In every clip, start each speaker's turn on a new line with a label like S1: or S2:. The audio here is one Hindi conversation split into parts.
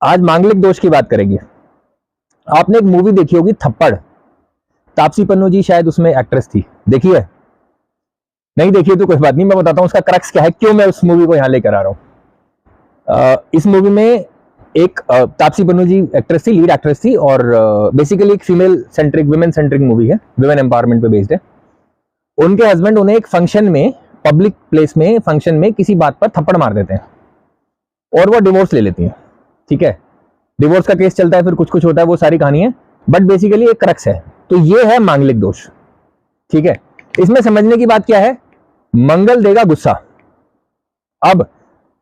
S1: आज मांगलिक दोष की बात करेंगे। आपने एक मूवी देखी होगी थप्पड़, तापसी पन्नू जी शायद उसमें एक्ट्रेस थी, देखी है? नहीं देखी है तो कोई बात नहीं, मैं बताता हूं उसका क्रक्स क्या है, क्यों मैं उस मूवी को यहां लेकर आ रहा हूं। इस मूवी में एक तापसी पन्नू जी एक्ट्रेस थी, लीड एक्ट्रेस थी, और बेसिकली एक female centric, women centric movie है, वुमेन एम्पावरमेंट पे बेस्ड है। उनके हस्बैंड उन्हें एक फंक्शन में, पब्लिक प्लेस में, फंक्शन में किसी बात पर थप्पड़ मार देते हैं और वो डिवोर्स ले लेती हैं। ठीक है, डिवोर्स का केस चलता है, फिर कुछ कुछ होता है, वो सारी कहानी है, बट बेसिकली एक क्रक्स है। तो ये है मांगलिक दोष। ठीक है, इसमें समझने की बात क्या है, मंगल देगा गुस्सा। अब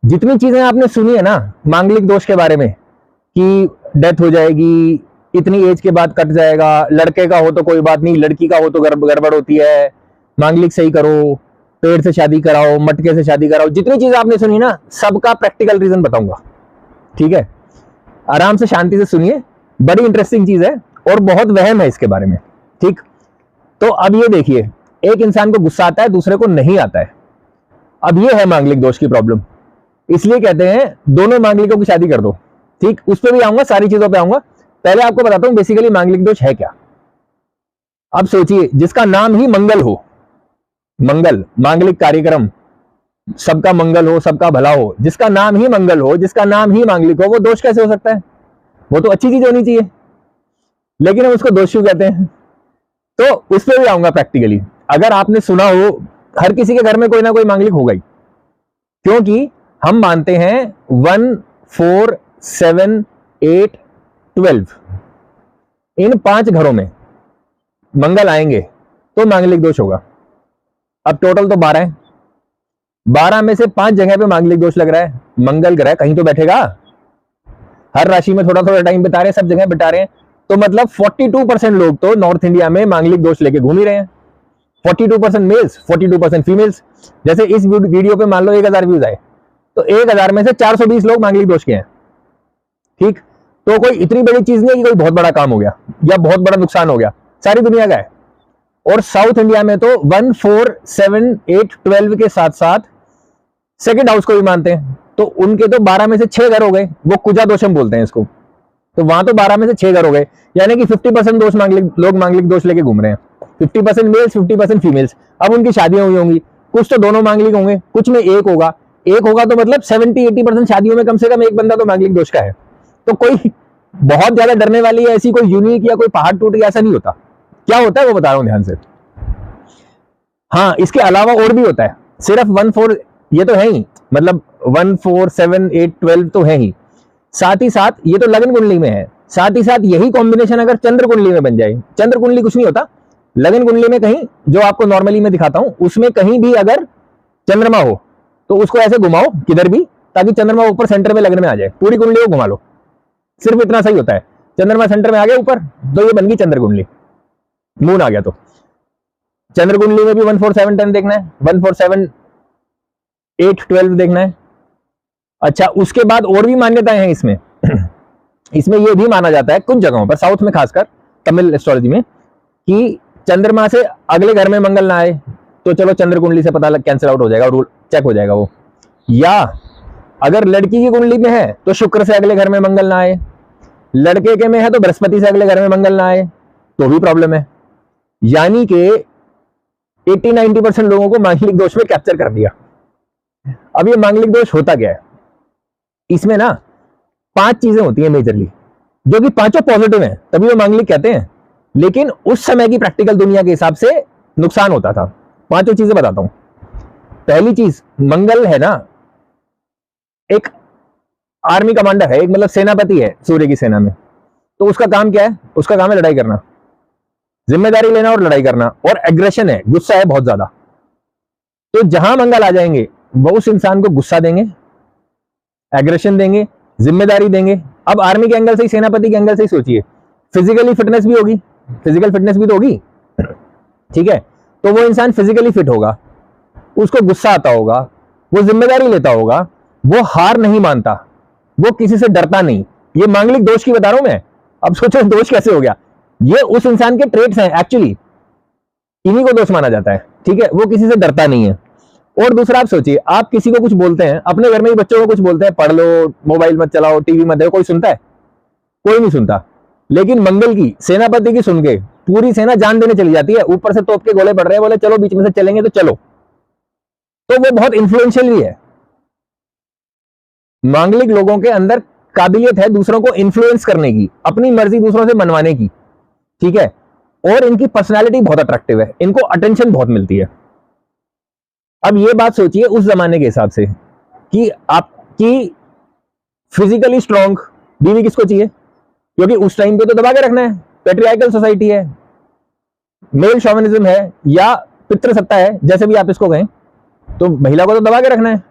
S1: जितनी चीजें आपने सुनी है ना मांगलिक दोष के बारे में, कि डेथ हो जाएगी, इतनी एज के बाद कट जाएगा, लड़के का हो तो कोई बात नहीं, लड़की का हो तो गड़बड़ होती है, मांगलिक सही करो, पेड़ से शादी कराओ, मटके से शादी कराओ, जितनी चीज आपने सुनी ना, सबका प्रैक्टिकल रीजन बताऊंगा। ठीक है, आराम से शांति से सुनिए, बड़ी इंटरेस्टिंग चीज है और बहुत वहम है इसके बारे में। ठीक, तो अब ये देखिए, एक इंसान को गुस्सा आता है, दूसरे को नहीं आता है। अब ये है मांगलिक दोष की प्रॉब्लम। इसलिए कहते हैं दोनों मांगलिकों की शादी कर दो। ठीक, उस पर भी आऊंगा, सारी चीजों पे आऊंगा। पहले आपको बताता हूं बेसिकली मांगलिक दोष है क्या। अब सोचिए, जिसका नाम ही मंगल हो, मंगल, मांगलिक कार्यक्रम, सबका मंगल हो, सबका भला हो, जिसका नाम ही मंगल हो, जिसका नाम ही मांगलिक हो, वो दोष कैसे हो सकता है? वो तो अच्छी चीज होनी चाहिए, लेकिन हम उसको दोष क्यों कहते हैं? तो उस पर भी आऊंगा प्रैक्टिकली। अगर आपने सुना हो, हर किसी के घर में कोई ना कोई मांगलिक होगा ही, क्योंकि हम मानते हैं 1, 4, 7, 8, 12, इन 5 घरों में मंगल आएंगे तो मांगलिक दोष होगा। अब टोटल तो 12 है, 12 में से 5 जगह पे मांगलिक दोष लग रहा है। मंगल ग्रह कहीं तो बैठेगा, हर राशि में थोड़ा थोड़ा टाइम बिता रहे हैं, सब जगह बिता रहे हैं, तो मतलब 42% लोग तो नॉर्थ इंडिया में मांगलिक दोष लेके घूम ही रहे हैं। 42% मेल्स, 42% फीमेल्स। जैसे इस वीडियो पे मान लो 1000 व्यूज आए, तो 1000 में से 420 लोग मांगलिक दोष के हैं। ठीक, तो कोई इतनी बड़ी चीज नहीं है कि कोई बहुत बड़ा काम हो गया या बहुत बड़ा नुकसान हो गया, सारी दुनिया का है। और साउथ इंडिया में तो 1, 4, 7, 8, 12 के साथ साथ सेकंड हाउस को भी मानते हैं, तो उनके तो 12 में से 6 घर हो गए, वो कुजा दोषम बोलते हैं इसको। तो वहां तो 12 में से 6 घर हो गए, यानी कि 50% दोष लोग मांगलिक दोष लेके घूम रहे हैं। 50% मेल्स, 50% फीमेल्स। अब उनकी शादियां हुई होंगी, कुछ तो दोनों मांगलिक होंगे, कुछ में एक होगा। एक होगा तो मतलब 70-80% शादियों में कम से कम एक बंदा तो मांगलिक दोष का है। तो कोई बहुत ज्यादा डरने वाली है ऐसी कोई यूनिक या कोई पहाड़ टूट गया ऐसा नहीं होता। क्या होता है वो बता रहा हूं ध्यान से। हाँ, इसके अलावा और भी होता है, सिर्फ 1, 4 ये तो है ही, मतलब 1, 4, 7, 8, 12 तो है ही, साथ ही साथ ये तो लगन कुंडली में है, साथ ही साथ यही कॉम्बिनेशन अगर चंद्र कुंडली में बन जाए, चंद्र कुंडली कुछ नहीं होता, लगन कुंडली में कहीं, जो आपको नॉर्मली मैं दिखाता हूं, उसमें कहीं भी अगर चंद्रमा हो तो उसको ऐसे घुमाओ किधर भी, ताकि चंद्रमा ऊपर सेंटर में लगन में आ जाए, पूरी कुंडली को घुमा लो, सिर्फ इतना सही होता है। चंद्रमा सेंटर में आ गया ऊपर तो ये बन गई चंद्र कुंडली, मून आ गया तो। चंद्र कुंडली में भी 1, 4, 7, 10 देखना है, 1, 4, 7, 8, 12 देखना है। अच्छा, उसके बाद और भी मान्यताएं हैं इसमें। इसमें यह भी माना जाता है कुछ जगहों पर, साउथ में खासकर तमिल एस्ट्रोलॉजी में, कि चंद्रमा से अगले घर में मंगल ना आए तो चलो चंद्र कुंडली से पता लग कैंसिल आउट हो जाएगा, रूल चेक हो जाएगा वो। या अगर लड़की की कुंडली में है तो शुक्र से अगले घर में मंगल ना आए, लड़के के में है तो बृहस्पति से अगले घर में मंगल ना आए तो भी प्रॉब्लम है। यानी कि 80-90% लोगों को मांगलिक दोष में कैप्चर कर दिया। अब ये मांगलिक दोष होता क्या है, इसमें ना 5 चीजें होती हैं मेजरली, जो कि पांचों पॉजिटिव हैं, तभी वो मांगलिक कहते हैं, लेकिन उस समय की प्रैक्टिकल दुनिया के हिसाब से नुकसान होता था। 5 चीजें बताता हूं। पहली चीज, मंगल है ना एक आर्मी कमांडर है, एक मतलब सेनापति है सूर्य की सेना में, तो उसका काम क्या है? उसका काम है लड़ाई करना, जिम्मेदारी लेना और लड़ाई करना, और एग्रेशन है, गुस्सा है बहुत ज्यादा। तो जहां मंगल आ जाएंगे वो उस इंसान को गुस्सा देंगे, एग्रेशन देंगे, जिम्मेदारी देंगे। अब आर्मी के एंगल से ही, सेनापति के एंगल से ही सोचिए, फिजिकली फिटनेस भी होगी, फिजिकल फिटनेस भी तो होगी। ठीक है, तो वो इंसान फिजिकली फिट होगा, उसको गुस्सा आता होगा, वो जिम्मेदारी लेता होगा, वो हार नहीं मानता, वो किसी से डरता नहीं। ये मांगलिक दोष की बता रहा हूं मैं। अब सोचो दोष कैसे हो गया, ये उस इंसान के ट्रेट्स हैं एक्चुअली, इन्हीं को दोष माना जाता है। ठीक है, वो किसी से डरता नहीं है, और दूसरा आप सोचिए, आप किसी को कुछ बोलते हैं, अपने घर में ही बच्चों को कुछ बोलते हैं, पढ़ लो, मोबाइल मत चलाओ, टीवी मत देखो, कोई सुनता है? कोई नहीं सुनता। लेकिन मंगल की, सेनापति की सुन के पूरी सेना जान देने चली जाती है, ऊपर से तोप के गोले पड़ रहे हैं, बोले चलो बीच में से चलेंगे तो चलो। तो वो बहुत इन्फ्लुएंशियल भी है। मांगलिक लोगों के अंदर काबिलियत है दूसरों को इन्फ्लुएंस करने की, अपनी मर्जी दूसरों से मनवाने की, ठीक है। और इनकी पर्सनालिटी बहुत अट्रैक्टिव है, इनको अटेंशन बहुत मिलती है। अब ये बात सोचिए उस जमाने के हिसाब से कि आपकी फिजिकली स्ट्रांग बीवी किसको चाहिए? क्योंकि उस टाइम पे तो दबा के रखना है, पेट्रियार्कल सोसाइटी है, मेल शॉविनिज्म है या पितृसत्ता है, जैसे भी आप इसको कहें, तो महिला को तो दबा के रखना है।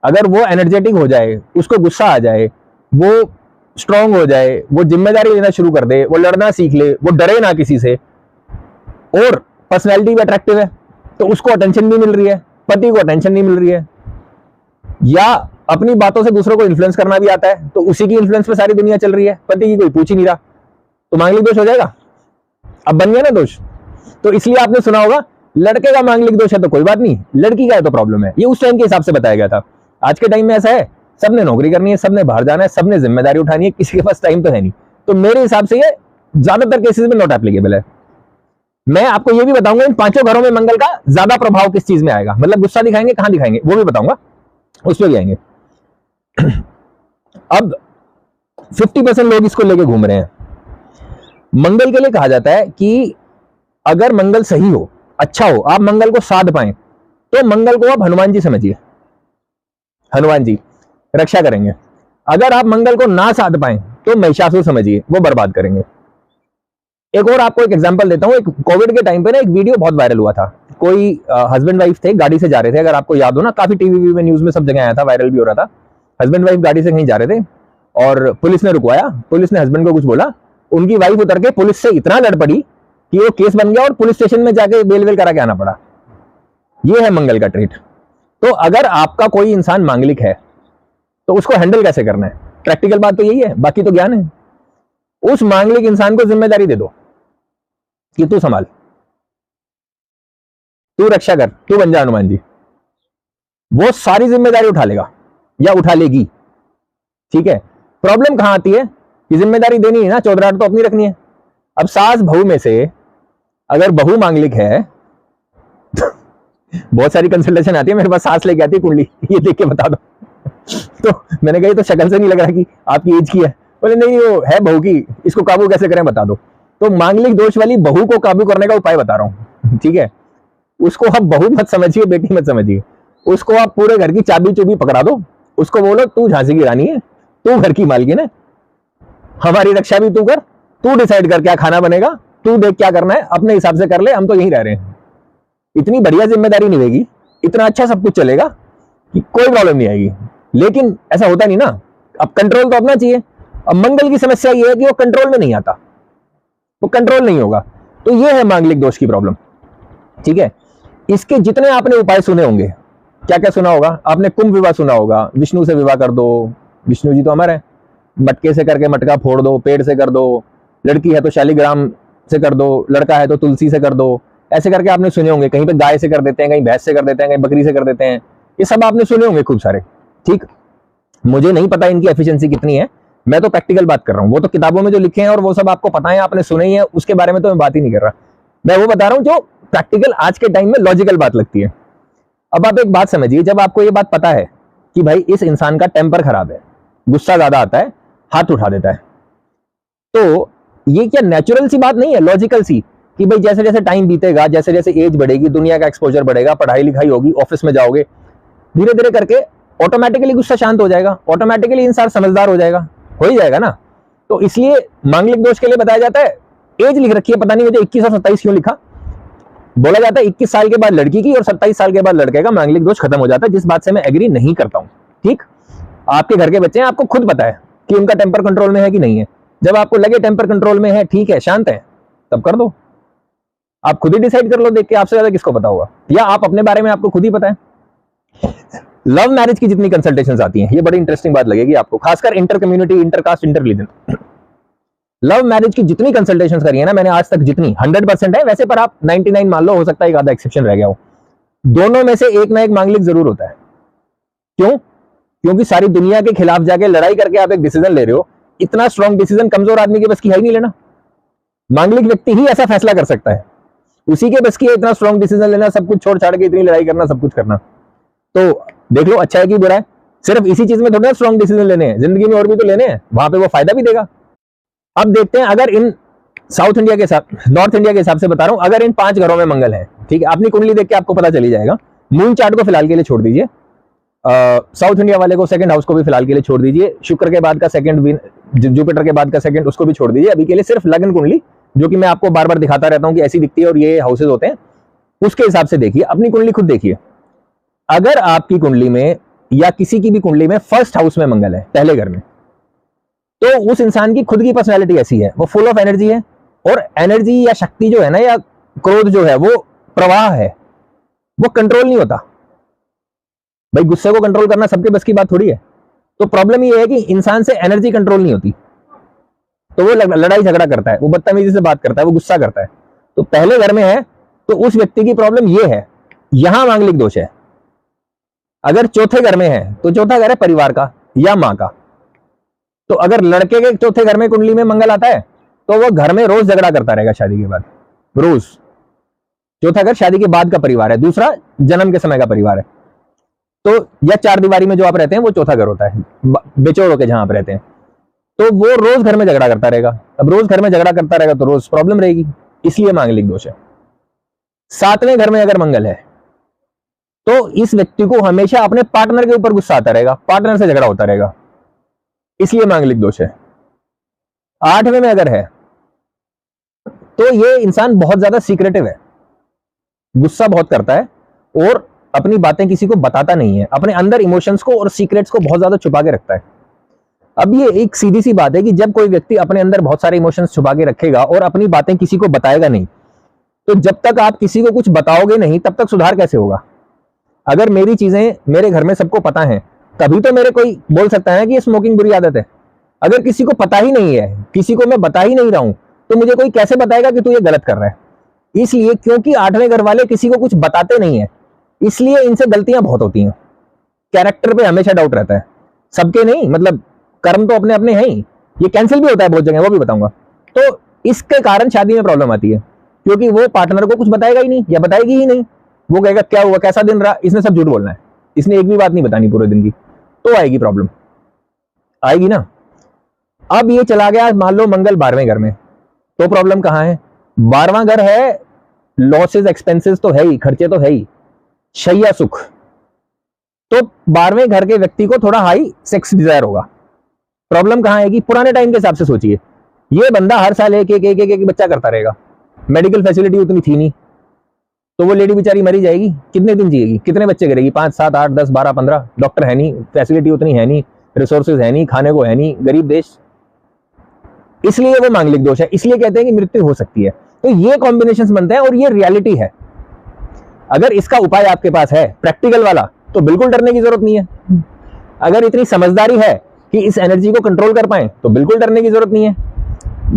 S1: अगर वो एनर्जेटिक हो जाए, उसको गुस्सा आ जाए, वो स्ट्रांग हो जाए, वो जिम्मेदारी लेना शुरू कर दे, वो लड़ना सीख ले, वो डरे ना किसी से, और पर्सनैलिटी भी अट्रैक्टिव है, तो उसको अटेंशन भी मिल रही है, पति को अटेंशन नहीं मिल रही है, या अपनी बातों से दूसरों को इन्फ्लुएंस करना भी आता है, तो उसी की इन्फ्लुएंस पे सारी दुनिया चल रही है, पति की कोई पूछ ही नहीं रहा, तो मांगलिक दोष हो जाएगा। अब बन गया ना दोष। तो इसलिए आपने सुना होगा लड़के का मांगलिक दोष है तो कोई बात नहीं, लड़की का है तो प्रॉब्लम है। ये उस टाइम के हिसाब से बताया गया था। आज के टाइम में ऐसा है, सबने नौकरी करनी है, सबने बाहर जाना है, सबने जिम्मेदारी उठानी है, किसी के पास टाइम तो है नहीं। तो मेरे हिसाब से ये ज्यादातर केसेस में नॉट एप्लीकेबल है। मैं आपको ये भी बताऊंगा इन पांचों घरों में मंगल का ज्यादा प्रभाव किस चीज में आएगा, मतलब गुस्सा दिखाएंगे, कहां दिखाएंगे, वो भी बताऊंगा, उस पर भी आएंगे। अब 50% लोग इसको लेके घूम रहे हैं। मंगल के लिए कहा जाता है कि अगर मंगल सही हो, अच्छा हो, आप मंगल को साध पाए, तो मंगल को आप हनुमान जी समझिए, हनुमान जी रक्षा करेंगे। अगर आप मंगल को ना साध पाए तो महिषासुर समझिए, वो बर्बाद करेंगे। एक और आपको एक एग्जांपल देता हूं। एक कोविड के टाइम पे ना एक वीडियो बहुत वायरल हुआ था। कोई हस्बैंड वाइफ थे, गाड़ी से जा रहे थे, अगर आपको याद हो ना, काफी टीवी में, न्यूज में, सब जगह आया था, वायरल भी हो रहा था। हस्बैंड वाइफ गाड़ी से कहीं जा रहे थे और पुलिस ने रुकवाया, पुलिस ने हस्बैंड को कुछ बोला, उनकी वाइफ उतर के पुलिस से इतना लड़ पड़ी कि वो केस बन गया और पुलिस स्टेशन में जाके बेल वेल करा के आना पड़ा। ये है मंगल का ट्रेट। तो अगर आपका कोई इंसान मांगलिक है तो उसको हैंडल कैसे करना है, प्रैक्टिकल बात तो यही है, बाकी तो ज्ञान है। उस मांगलिक इंसान को जिम्मेदारी दे दो कि तू संभाल, तू रक्षा कर, तू बन जा हनुमान जी, वो सारी जिम्मेदारी उठा लेगा या उठा लेगी, ठीक है। प्रॉब्लम कहां आती है कि जिम्मेदारी देनी है ना, चौधराहट तो अपनी रखनी है। अब सास बहू में से अगर बहू मांगलिक है तो बहुत सारी कंसल्टेशन आती है मेरे पास, सास लेके आती है कुंडली, ये देख के बता दो। तो मैंने कहा तो शक्ल से नहीं लग रहा कि आपकी एज की है। बोले नहीं वो है बहू की, इसको काबू कैसे करें बता दो। तो मांगलिक दोष वाली बहू को काबू करने का उपाय बता रहा हूं, ठीक है। उसको आप बहू मत समझिए, बेटी मत समझिए, उसको आप पूरे घर की चाबी चुबी पकड़ा दो, उसको बोलो तू झांसी की रानी है, तू घर की मालकिन है, हमारी रक्षा भी तू कर, तू डिसाइड कर क्या खाना बनेगा, तू देख क्या करना है, अपने हिसाब से कर ले, हम तो यहीं रह रहे हैं। इतनी बढ़िया जिम्मेदारी निभेगी, इतना अच्छा सब कुछ चलेगा कि कोई प्रॉब्लम नहीं आएगी। लेकिन ऐसा होता नहीं ना, अब कंट्रोल तो अपना चाहिए। अब मंगल की समस्या ये है कि वो कंट्रोल में नहीं आता, वो कंट्रोल नहीं होगा। तो ये है मांगलिक दोष की प्रॉब्लम, ठीक है। इसके जितने आपने उपाय सुने होंगे, क्या क्या सुना होगा आपने, कुंभ विवाह सुना होगा, विष्णु से विवाह कर दो, विष्णु जी तो अमर है, मटके से करके मटका फोड़ दो, पेड़ से कर दो, लड़की है तो शालिग्राम से कर दो, लड़का है तो तुलसी से कर दो, ऐसे करके आपने सुने होंगे। कहीं पे गाय से कर देते हैं, कहीं भैंस से कर देते हैं, कहीं बकरी से कर देते हैं, ये सब आपने सुने होंगे खूब सारे, ठीक। मुझे नहीं पता इनकी एफिशिएंसी कितनी है, मैं तो प्रैक्टिकल बात कर रहा हूँ। वो तो किताबों में जो लिखे हैं और वो सब आपको पता है, आपने सुने ही है, उसके बारे में तो मैं बात ही नहीं कर रहा। मैं वो बता रहा हूँ जो प्रैक्टिकल आज के टाइम में लॉजिकल बात लगती है। अब आप एक बात समझिए, जब आपको ये बात पता है कि भाई इस इंसान का टेम्पर खराब है, गुस्सा ज्यादा आता है, हाथ उठा देता है, तो ये क्या नेचुरल सी बात नहीं है, लॉजिकल सी, कि भाई जैसे जैसे टाइम बीतेगा, जैसे जैसे एज बढ़ेगी, दुनिया का एक्सपोजर बढ़ेगा, पढ़ाई लिखाई होगी, ऑफिस में जाओगे, धीरे धीरे करके ऑटोमेटिकली गुस्सा शांत हो जाएगा, ऑटोमेटिकली इंसान समझदार हो जाएगा, हो ही जाएगा ना। तो इसलिए मांगलिक दोष के लिए बताया जाता है, एज लिख रखी है, पता नहीं मुझे 21 और 27 क्यों लिखा, बोला जाता है 21 साल के बाद लड़की की और 27 साल के बाद लड़के का मांगलिक दोष खत्म हो जाता है, जिस बात से मैं एग्री नहीं करता हूं, ठीक। आपके घर के बच्चे हैं, आपको खुद पता है कि उनका टेम्पर कंट्रोल में है कि नहीं है। जब आपको लगे टेम्पर कंट्रोल में है, ठीक है, शांत है, तब कर दो। आप खुद ही डिसाइड कर लो देख के, आपसे ज्यादा किसको पता होगा, या आप अपने बारे में आपको खुद ही पता है। लव मैरिज की जितनी कंसल्टेशंस आती हैं, ये बड़ी इंटरेस्टिंग बात लगेगी आपको, खासकर inter community, inter caste, inter religion. Love marriage की जितनी कंसल्टेशंस करी है ना मैंने आज तक, जितनी 100% है वैसे, पर आप 99 मान लो, हो सकता है एक आधा एक्सेप्शन रह गया हो। दोनों में से एक ना एक मांगलिक जरूर होता है। क्यों? क्योंकि सारी दुनिया के खिलाफ जाके लड़ाई करके आप एक डिसीजन ले रहे हो। इतना स्ट्रॉन्ग डिसीजन कमजोर आदमी के बस की है ही नहीं लेना। मांगलिक व्यक्ति ही ऐसा फैसला कर सकता है, उसी के बस की है इतना स्ट्रॉन्ग डिसीजन लेना, सब कुछ छोड़ छाड़ के इतनी लड़ाई करना, सब कुछ करना। तो देख लो अच्छा है कि बुरा है, सिर्फ इसी चीज में थोड़ा स्ट्रॉन्ग डिसीजन लेने हैं, जिंदगी में और भी तो लेने हैं, वहां पे वो फायदा भी देगा। अब देखते हैं, अगर इन साउथ इंडिया के हिसाब, नॉर्थ इंडिया के हिसाब से बता रहा हूं, अगर इन 5 घरों में मंगल है, ठीक है, अपनी कुंडली देख के आपको पता चली जाएगा। मून चार्ट को फिलहाल के लिए छोड़ दीजिए, साउथ इंडिया वाले को सेकंड हाउस को भी फिलहाल के लिए छोड़ दीजिए, शुक्र के बाद का सेकंड, जुपिटर के बाद का सेकंड, उसको भी छोड़ दीजिए। अभी के लिए सिर्फ लग्न कुंडली, जो कि मैं आपको बार बार दिखाता रहता हूं कि ऐसी दिखती है और ये हाउसेज होते हैं, उसके हिसाब से देखिए, अपनी कुंडली खुद देखिए। अगर आपकी कुंडली में या किसी की भी कुंडली में फर्स्ट हाउस में मंगल है, पहले घर में, तो उस इंसान की खुद की पर्सनैलिटी ऐसी है, वो फुल ऑफ एनर्जी है, और एनर्जी या शक्ति जो है ना, या क्रोध जो है, वो प्रवाह है, वो कंट्रोल नहीं होता। भाई गुस्से को कंट्रोल करना सबके बस की बात थोड़ी है। तो प्रॉब्लम ये है कि इंसान से एनर्जी कंट्रोल नहीं होती, तो वो लड़ाई झगड़ा करता है, वो बदतमीजी से बात करता है, वो गुस्सा करता है। तो पहले घर में है तो उस व्यक्ति की प्रॉब्लम ये है, यहां मांगलिक दोष है। अगर चौथे घर में है तो चौथा घर है परिवार का या मां का। तो अगर लड़के के चौथे घर में कुंडली में मंगल आता है तो वो घर में रोज झगड़ा करता रहेगा शादी के बाद, रोज। चौथा घर शादी के बाद का परिवार है, दूसरा जन्म के समय का परिवार है। तो या चार दीवारी में जो आप रहते हैं वो चौथा घर होता है, बेचोड़ के जहां आप रहते हैं। तो वो रोज घर में झगड़ा करता रहेगा। अब रोज घर में झगड़ा करता रहेगा तो रोज प्रॉब्लम रहेगी, इसलिए मांगलिक दोष है। 7वें घर में अगर मंगल है तो इस व्यक्ति को हमेशा अपने पार्टनर के ऊपर गुस्सा आता रहेगा, पार्टनर से झगड़ा होता रहेगा, इसलिए मांगलिक दोष है। 8वें में अगर है तो ये इंसान बहुत ज्यादा सीक्रेटिव है, गुस्सा बहुत करता है और अपनी बातें किसी को बताता नहीं है, अपने अंदर इमोशंस को और सीक्रेट्स को बहुत ज्यादा छुपा के रखता है। अब ये एक सीधी सी बात है कि जब कोई व्यक्ति अपने अंदर बहुत सारे इमोशंस छुपा के रखेगा और अपनी बातें किसी को बताएगा नहीं, तो जब तक आप किसी को कुछ बताओगे नहीं तब तक सुधार कैसे होगा? अगर मेरी चीजें मेरे घर में सबको पता है तभी तो मेरे कोई बोल सकता है कि ये स्मोकिंग बुरी आदत है। अगर किसी को पता ही नहीं है, किसी को मैं बता ही नहीं रहा हूं, तो मुझे कोई कैसे बताएगा कि तू ये गलत कर रहा है? इसलिए क्योंकि 8वें घर वाले किसी को कुछ बताते नहीं है, इसलिए इनसे गलतियां बहुत होती हैं। कैरेक्टर पे हमेशा डाउट रहता है, सबके नहीं, मतलब कर्म तो अपने अपने हैं ही, ये कैंसिल भी होता है बहुत जगह, वो भी बताऊंगा। तो इसके कारण शादी में प्रॉब्लम आती है, क्योंकि वो पार्टनर को कुछ बताएगा ही नहीं या बताएगी ही नहीं। वो कहेगा क्या हुआ, कैसा दिन रहा, इसने सब झूठ बोलना है, इसने एक भी बात नहीं बतानी पूरे दिन की, तो आएगी प्रॉब्लम, आएगी ना। अब ये चला गया, मान लो मंगल 12वें घर में, तो प्रॉब्लम कहां है? 12वां घर है लॉसेस, एक्सपेंसेस तो है ही, खर्चे तो है ही, शैया सुख। तो 12वें घर के व्यक्ति को थोड़ा हाई सेक्स डिजायर होगा। प्रॉब्लम कहां है कि पुराने टाइम के हिसाब से सोचिए, ये बंदा हर साल एक एक एक एक, एक बच्चा करता रहेगा, मेडिकल फैसिलिटी उतनी थी नहीं, तो वो लेडी बेचारी मरी जाएगी, कितने दिन जिएगी, कितने बच्चे करेगी? 5, 7, 8, 10, 12, 15। डॉक्टर है नहीं, फैसिलिटी उतनी है नहीं, रिसोर्सेज है नहीं, खाने को है नहीं, गरीब देश, इसलिए वो मांगलिक दोष है। इसलिए कहते हैं कि मृत्यु हो सकती है। तो ये कॉम्बिनेशंस बनते हैं और ये रियलिटी है। अगर इसका उपाय आपके पास है प्रैक्टिकल वाला, तो बिल्कुल डरने की जरूरत नहीं है। अगर इतनी समझदारी है कि इस एनर्जी को कंट्रोल कर पाए, तो बिल्कुल डरने की जरूरत नहीं है।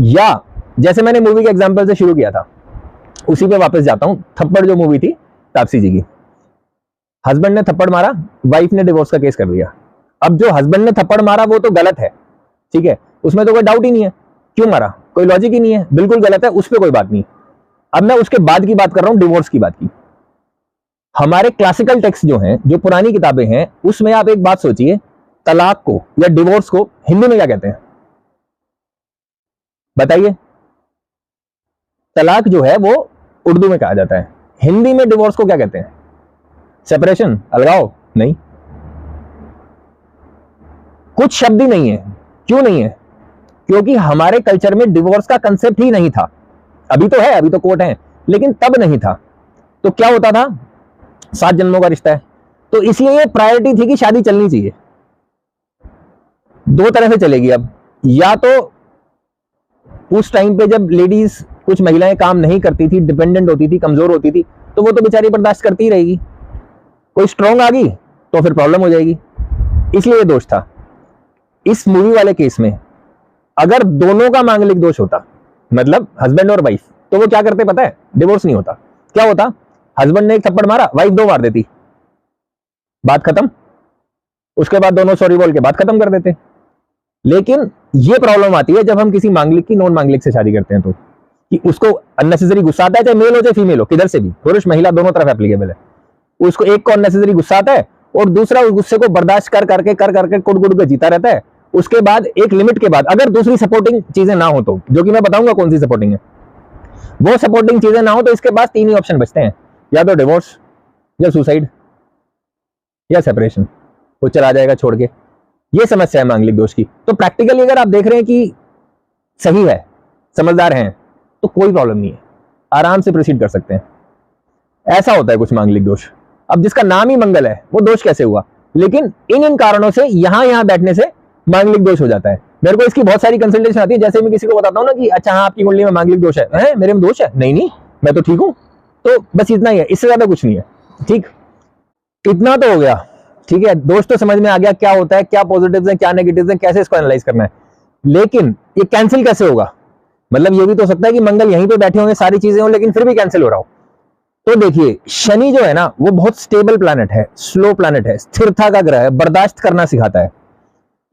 S1: या जैसे मैंने मूवी के एग्जांपल से शुरू किया था, उसी पे वापस जाता हूं। थप्पड़ जो मूवी थी तापसी जी की, हस्बैंड ने थप्पड़ मारा, वाइफ ने डिवोर्स का केस कर दिया। अब जो हस्बैंड ने थप्पड़ मारा वो तो गलत है, ठीक है, उसमें तो कोई डाउट ही नहीं है, क्यों मारा, कोई लॉजिक ही नहीं है, बिल्कुल गलत है, उस पर कोई बात नहीं। अब मैं उसके बाद की बात कर रहा हूं, डिवोर्स की बात की। हमारे क्लासिकल टेक्स्ट जो हैं, जो पुरानी किताबें हैं, उसमें आप एक बात सोचिए, तलाक को या डिवोर्स को हिंदी में क्या कहते हैं? बताइए। तलाक जो है वो उर्दू में कहा जाता है, हिंदी में डिवोर्स को क्या कहते हैं? सेपरेशन, अलगाव? नहीं, कुछ शब्द ही नहीं है। क्यों नहीं है? क्योंकि हमारे कल्चर में डिवोर्स का कंसेप्ट ही नहीं था। अभी तो है, अभी तो कोर्ट है, लेकिन तब नहीं था। तो क्या होता था? 7 जन्मों का रिश्ता है, तो इसलिए ये प्रायोरिटी थी कि शादी चलनी चाहिए। 2 तरह से चलेगी। अब या तो उस टाइम पे जब लेडीज, कुछ महिलाएं काम नहीं करती थी, डिपेंडेंट होती थी, कमजोर होती थी, तो वो तो बेचारी बर्दाश्त करती ही रहेगी। कोई स्ट्रांग आ गई तो फिर प्रॉब्लम हो जाएगी, इसलिए ये दोष था। इस मूवी वाले केस में अगर दोनों का मांगलिक दोष होता, मतलब हस्बैंड और वाइफ, तो वो क्या करते पता है? डिवोर्स नहीं होता। क्या होता? हस्बैंड ने एक थप्पड़ मारा, वाइफ 2 मार देती, बात खत्म। उसके बाद दोनों सॉरी बोल के बात खत्म कर देते। लेकिन ये प्रॉब्लम आती है जब हम किसी मांगलिक की नॉन मांगलिक से शादी करते हैं, तो कि उसको अननेसेसरी गुस्सा आता है, चाहे मेल हो चाहे फीमेल हो, किधर से भी, पुरुष महिला दोनों तरफ एप्लीकेबल है। उसको एक को अननेसेसरी गुस्सा आता है और दूसरा उस गुस्से को बर्दाश्त कर करके कुड़ के जीता रहता है। उसके बाद एक लिमिट के बाद अगर दूसरी सपोर्टिंग चीजें ना हो, तो जो कि मैं बताऊंगा कौन सी सपोर्टिंग है, वो सपोर्टिंग चीजें ना हो, तो इसके पास 3 ही ऑप्शन बचते हैं, या तो डिवोर्स, या सुसाइड, या सेपरेशन। वो चला जाएगा छोड़ के। ये समस्या है मांगलिक दोष की। तो प्रैक्टिकली अगर आप देख रहे हैं कि सही है, समझदार हैं, तो कोई प्रॉब्लम नहीं है, आराम से प्रोसीड कर सकते हैं। ऐसा होता है कुछ मांगलिक दोष। अब जिसका नाम ही मंगल है, वो दोष कैसे हुआ? लेकिन इन कारणों से यहां बैठने से मांगलिक दोष हो जाता है। मेरे को इसकी बहुत सारी कंसल्टेशन आती है। जैसे मैं किसी को बताता हूं ना कि अच्छा हाँ आपकी कुंडली में मांगलिक दोष है, मेरे में दोष है? नहीं, मैं तो ठीक हूं। तो बस इतना ही है, इससे ज्यादा कुछ नहीं है। ठीक, इतना तो हो गया। ठीक है, दोष तो समझ में आ गया क्या होता है, क्या पॉजिटिव्स हैं, क्या नेगेटिव्स हैं, कैसे इसको एनालाइज करना है। लेकिन ये कैंसिल कैसे होगा? मतलब ये भी तो सकता है कि मंगल यहीं पे बैठे होंगे, सारी चीजें हो, लेकिन फिर भी कैंसिल हो रहा हो। तो देखिए, शनि जो है ना, वो बहुत स्टेबल प्लैनेट है, स्लो प्लैनेट है, स्थिरता का ग्रह है, बर्दाश्त करना सिखाता है।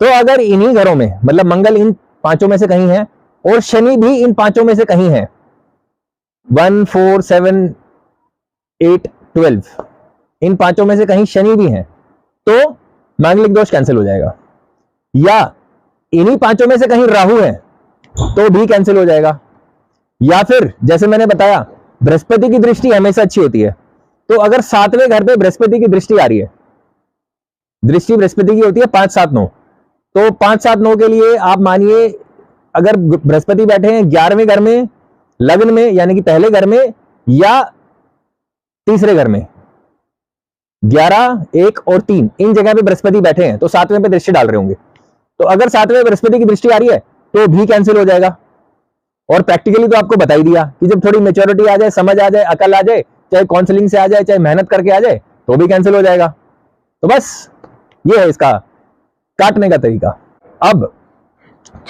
S1: तो अगर इन्हीं घरों में, मतलब मंगल इन 5 में से कहीं है और शनि भी इन 5 में से कहीं है, 1, 4, 7, 8, 12, इन 5 में से कहीं शनि भी है, तो मांगलिक दोष कैंसिल हो जाएगा। या इन्हीं 5 में से कहीं राहु है तो भी कैंसिल हो जाएगा। या फिर जैसे मैंने बताया, बृहस्पति की दृष्टि हमेशा अच्छी होती है। तो अगर 7वें घर पे बृहस्पति की दृष्टि आ रही है, दृष्टि बृहस्पति की होती है 5, 7, 9, तो 5, 7, 9 के लिए आप मानिए अगर बृहस्पति बैठे हैं 11वें घर में, लग्न में, यानी कि पहले घर में, या तीसरे घर में, 11, 1 और 3, इन जगह पे बृहस्पति बैठे हैं, तो 7वें पे दृष्टि डाल रहे होंगे। तो अगर 7वें बृहस्पति की दृष्टि आ रही है तो भी कैंसिल हो जाएगा। और प्रैक्टिकली तो आपको बता ही दिया कि जब थोड़ी मेच्योरिटी आ जाए, समझ आ जाए, अकल आ जाए, चाहे काउंसलिंग से आ जाए, चाहे मेहनत करके आ जाए, तो भी कैंसिल हो जाएगा। तो बस ये है इसका काटने का तरीका। अब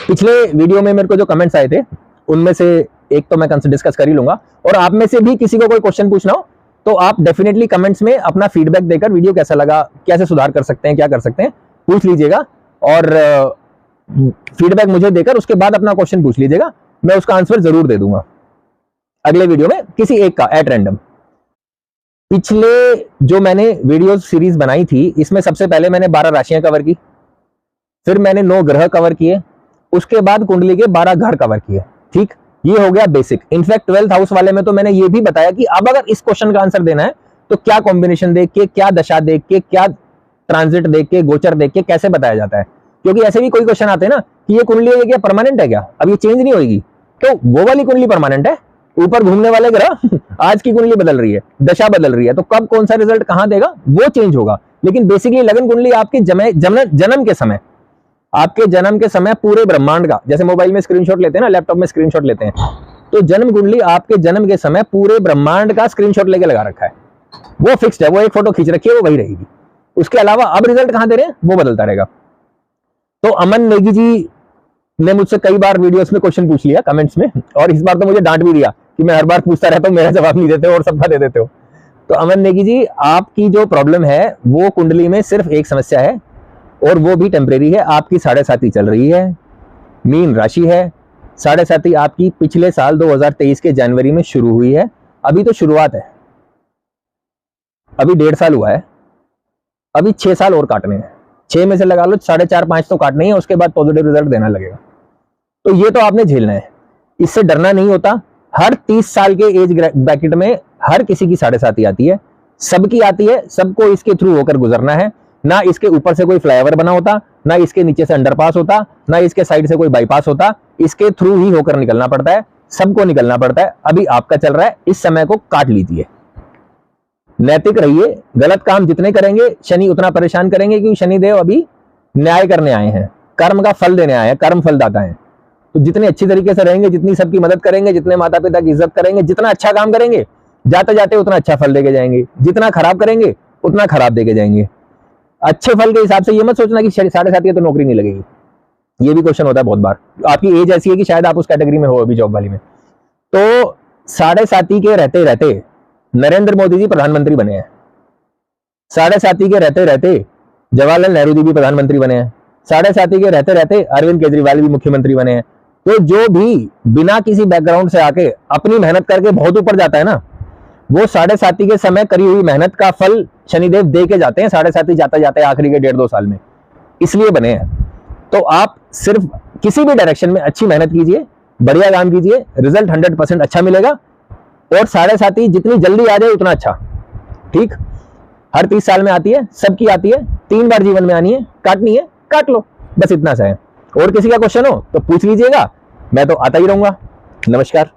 S1: पिछले वीडियो में मेरे को जो कमेंट्स आए थे, उनमें से एक तो मैं डिस्कस कर ही लूंगा, और आप में से भी किसी को कोई क्वेश्चन पूछना हो तो आप डेफिनेटली कमेंट्स में अपना फीडबैक देकर वीडियो कैसा लगा, कैसे सुधार कर सकते हैं, क्या कर सकते हैं, पूछ लीजिएगा। और फीडबैक मुझे देकर उसके बाद अपना क्वेश्चन पूछ लीजिएगा, मैं उसका आंसर जरूर दे दूंगा अगले वीडियो में, किसी एक का एट रैंडम। पिछले जो मैंने वीडियो सीरीज बनाई थी, इसमें सबसे पहले मैंने 12 राशियां कवर की, फिर मैंने 9 ग्रह कवर किए, उसके बाद कुंडली के 12 घर कवर किए। ठीक, ये हो गया बेसिक। इनफैक्ट 12th हाउस वाले में तो मैंने ये भी बताया कि अब अगर इस क्वेश्चन का आंसर देना है तो क्या कॉम्बिनेशन देख के, क्या दशा देख के, क्या ट्रांजिट देख के, गोचर देख के कैसे बताया जाता है। क्योंकि ऐसे भी कोई क्वेश्चन आते हैं ना कि ये कुंडली है, क्या परमानेंट है, क्या अब ये चेंज नहीं होगी? तो वो वाली कुंडली परमानेंट है, ऊपर घूमने वाले ग्रह आज की कुंडली बदल रही है, दशा बदल रही है, तो कब कौन सा रिजल्ट कहां देगा वो चेंज होगा। लेकिन बेसिकली लगन कुंडली आपके जन्म के समय, आपके जन्म के समय पूरे ब्रह्मांड का, जैसे मोबाइल में स्क्रीनशॉट लेते हैं ना, लैपटॉप में स्क्रीनशॉट लेते हैं, तो जन्म कुंडली आपके जन्म के समय पूरे ब्रह्मांड का स्क्रीनशॉट लेके लगा रखा है, वो फिक्स्ड है, वो एक फोटो खींच रखी है, वो वही रहेगी। उसके अलावा अब रिजल्ट कहां दे रहे हैं वो बदलता रहेगा। तो अमन नेगी जी ने मुझसे कई बार वीडियोस में क्वेश्चन पूछ लिया कमेंट्स में, और इस बार तो मुझे डांट भी दिया कि मैं हर बार पूछता रहता हूं, मेरा जवाब नहीं देते हो और सबका दे देते हो। तो अमन नेगी जी, आपकी जो प्रॉब्लम है वो कुंडली में सिर्फ एक समस्या है, और वो भी टेम्परेरी है। आपकी 7.5 चल रही है, मीन राशि है, 7.5 आपकी पिछले साल 2023 के जनवरी में शुरू हुई है। अभी तो शुरुआत है, अभी 1.5 साल हुआ है, अभी 6 साल और काटने हैं। 6 में से लगा लो 4.5, 5 तो काटने ही है, उसके बाद पॉजिटिव रिजल्ट देना लगेगा। तो ये तो आपने झेलना है, इससे डरना नहीं होता। हर 30 साल के एज ब्रैकेट में हर किसी की 7.5 आती है, सबकी आती है, सबको इसके थ्रू होकर गुजरना है। ना इसके ऊपर से कोई फ्लाईओवर बना होता, ना इसके नीचे से अंडरपास होता, ना इसके साइड से कोई बाईपास होता, इसके थ्रू ही होकर निकलना पड़ता है, सबको निकलना पड़ता है। अभी आपका चल रहा है, इस समय को काट लीजिए, नैतिक रहिए। गलत काम जितने करेंगे शनि उतना परेशान करेंगे, क्योंकि शनिदेव अभी न्याय करने आए हैं, कर्म का फल देने आए हैं, कर्म फलदाता है। तो जितने अच्छी तरीके से रहेंगे, जितनी सबकी मदद करेंगे, जितने माता पिता की इज्जत करेंगे, जितना अच्छा काम करेंगे, जाते जाते उतना अच्छा फल देके जाएंगे, जितना खराब करेंगे उतना खराब देके जाएंगे। अच्छे फल के हिसाब से ये मत सोचना कि 7.5 तो नौकरी नहीं लगेगी, ये भी क्वेश्चन होता है बहुत बार। आपकी एज ऐसी है कि शायद आप उस कैटेगरी में हो अभी जॉब वाली में। तो 7.5 के रहते रहते नरेंद्र मोदी जी प्रधानमंत्री बने हैं। 7.5 के रहते रहते जवाहरलाल नेहरू जी भी प्रधानमंत्री बने हैं। 7.5 के रहते रहते अरविंद केजरीवाल भी मुख्यमंत्री बने हैं। तो जो भी बिना किसी बैकग्राउंड से आके अपनी मेहनत करके बहुत ऊपर जाता है ना, वो 7.5 के समय करी हुई मेहनत का फल शनिदेव दे के जाते हैं 7.5 जाते जाते आखिरी के 1.5-2 साल में, इसलिए बने हैं। तो आप सिर्फ किसी भी डायरेक्शन में अच्छी मेहनत कीजिए, बढ़िया काम कीजिए, रिजल्ट 100% अच्छा मिलेगा। और 7.5 जितनी जल्दी आ जाए उतना अच्छा। ठीक, हर 30 साल में आती है, सबकी आती है, 3 बार जीवन में आनी है, काटनी है, काट लो, बस इतना सा है। और किसी का क्वेश्चन हो तो पूछ लीजिएगा, मैं तो आता ही रहूंगा। नमस्कार।